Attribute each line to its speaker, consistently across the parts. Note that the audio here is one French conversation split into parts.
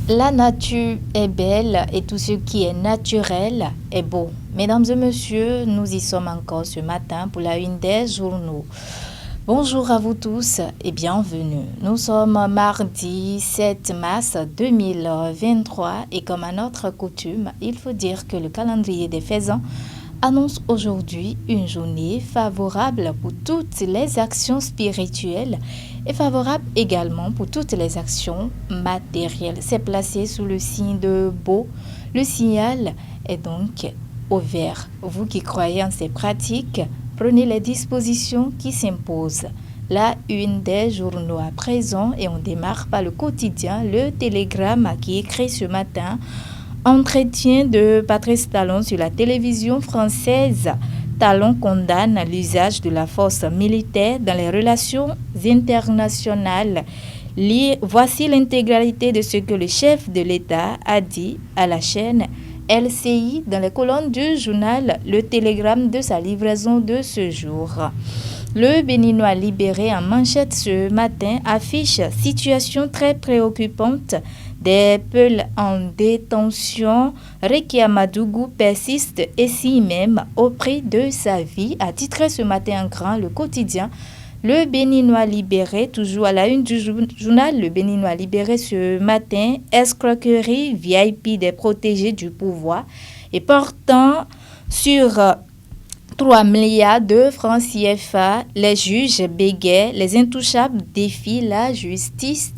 Speaker 1: La nature est belle et tout ce qui est naturel est beau. Mesdames et messieurs, nous y sommes encore ce matin pour la une des journaux. Bonjour à vous tous et bienvenue. Nous sommes mardi 7 mars 2023 et comme à notre coutume, il faut dire que le calendrier des faisans annonce aujourd'hui une journée favorable pour toutes les actions spirituelles et favorable également pour toutes les actions matérielles. C'est placé sous le signe de Beau. Le signal est donc au vert. Vous qui croyez en ces pratiques, prenez les dispositions qui s'imposent. La une des journaux à présent et on démarre par le quotidien Le Télégramme qui écrit ce matin: entretien de Patrice Talon sur la télévision française. Talon condamne l'usage de la force militaire dans les relations internationales. Voici l'intégralité de ce que le chef de l'État a dit à la chaîne LCI dans les colonnes du journal Le Télégramme de sa livraison de ce jour. Le Béninois libéré en manchette ce matin affiche situation très préoccupante. Des peuls en détention, Rekia Amadougou persiste et si même au prix de sa vie, a titré ce matin en grand le quotidien Le Béninois libéré, toujours à la une du journal Le Béninois libéré ce matin, escroquerie VIP des protégés du pouvoir et portant sur 3 milliards de francs CFA, les juges bégayent, les intouchables défient la justice.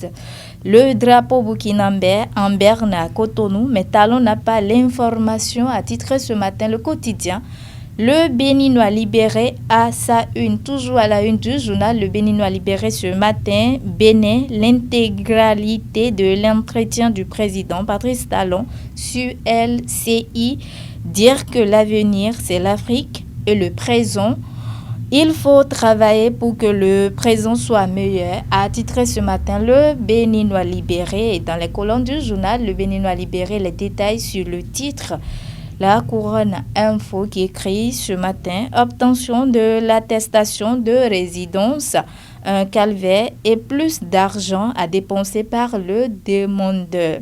Speaker 1: Le drapeau burkinabé en berne à Cotonou, mais Talon n'a pas l'information, a titré ce matin le quotidien Le Béninois libéré à sa une, toujours à la une du journal Le Béninois libéré ce matin. Bénin, l'intégralité de l'entretien du président Patrice Talon sur LCI, dire que l'avenir c'est l'Afrique et le présent. Il faut travailler pour que le présent soit meilleur, a titré ce matin Le Béninois libéré. Et dans les colonnes du journal Le Béninois libéré, les détails sur le titre. La Couronne Info qui écrit ce matin: obtention de l'attestation de résidence, un calvaire et plus d'argent à dépenser par le demandeur.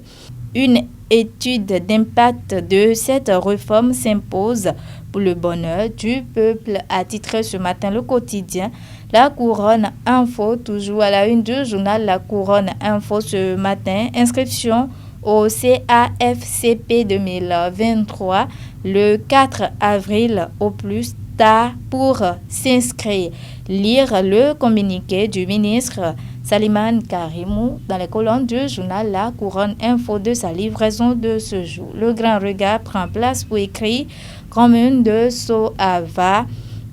Speaker 1: Une étude d'impact de cette réforme s'impose pour le bonheur du peuple, a titré ce matin le quotidien La Couronne Info, toujours à la une du journal La Couronne Info ce matin. Inscription au CAFCP 2023 le 4 avril au plus tard pour s'inscrire. Lire le communiqué du ministre Salimane Karimou dans les colonnes du journal La Couronne Info de sa livraison de ce jour. Le grand regard prend place pour écrire commune de Soava.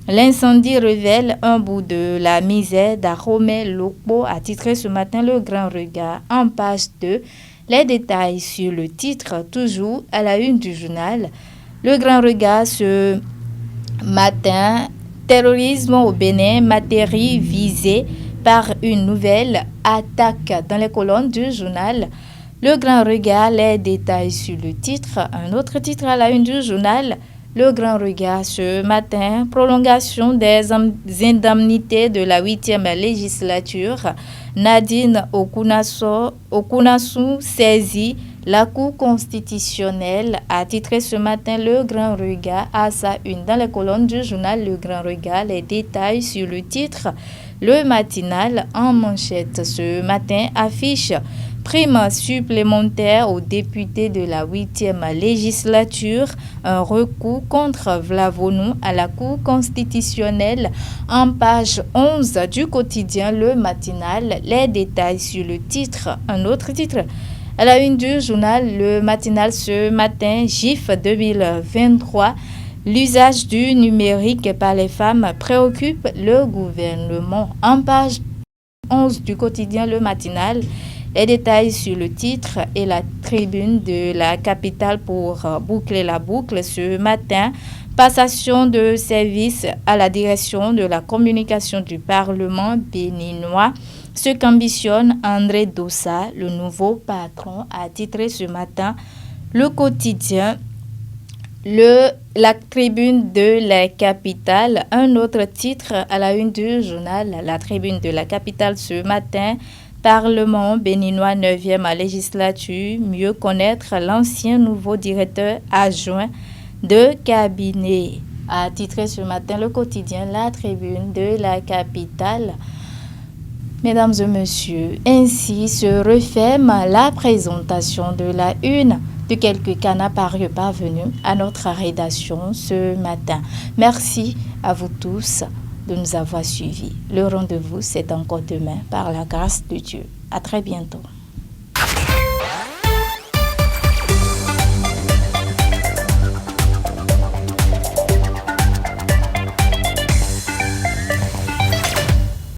Speaker 1: L'incendie révèle un bout de la misère d'Aromé Lokbo, a titré ce matin le grand regard. En page 2, les détails sur le titre, toujours à la une du journal Le grand regard ce matin: terrorisme au Bénin, Matéri visé par une nouvelle attaque. Dans les colonnes du journal Le Grand Regard, les détails sur le titre. Un autre titre à la une du journal Le Grand Regard ce matin: prolongation des indemnités de la 8e législature. Nadine Okunassou saisit la Cour constitutionnelle, a titré ce matin Le Grand Regard à sa une. Dans les colonnes du journal Le Grand Regard, les détails sur le titre. Le matinal en manchette ce matin affiche prime supplémentaire aux députés de la 8e législature, un recours contre Vlavonou à la Cour constitutionnelle. En page 11 du quotidien Le Matinal, les détails sur le titre. Un autre titre à la une du journal Le Matinal ce matin: GIF 2023. L'usage du numérique par les femmes préoccupe le gouvernement. En page 11 du quotidien Le Matinal, les détails sur le titre et la tribune de la capitale pour boucler la boucle ce matin: passation de service à la direction de la communication du Parlement béninois. Ce qu'ambitionne André Dossa, le nouveau patron, a titré ce matin le quotidien la tribune de la capitale. Un autre titre à la une du journal La Tribune de la capitale ce matin: Parlement béninois 9e législature, mieux connaître l'ancien nouveau directeur adjoint de cabinet. A titré ce matin le quotidien La Tribune de la capitale. Mesdames et messieurs, ainsi se referme la présentation de la une de quelques canards parvenus à notre rédaction ce matin. Merci à vous tous de nous avoir suivis. Le rendez-vous, c'est encore demain par la grâce de Dieu. À très bientôt.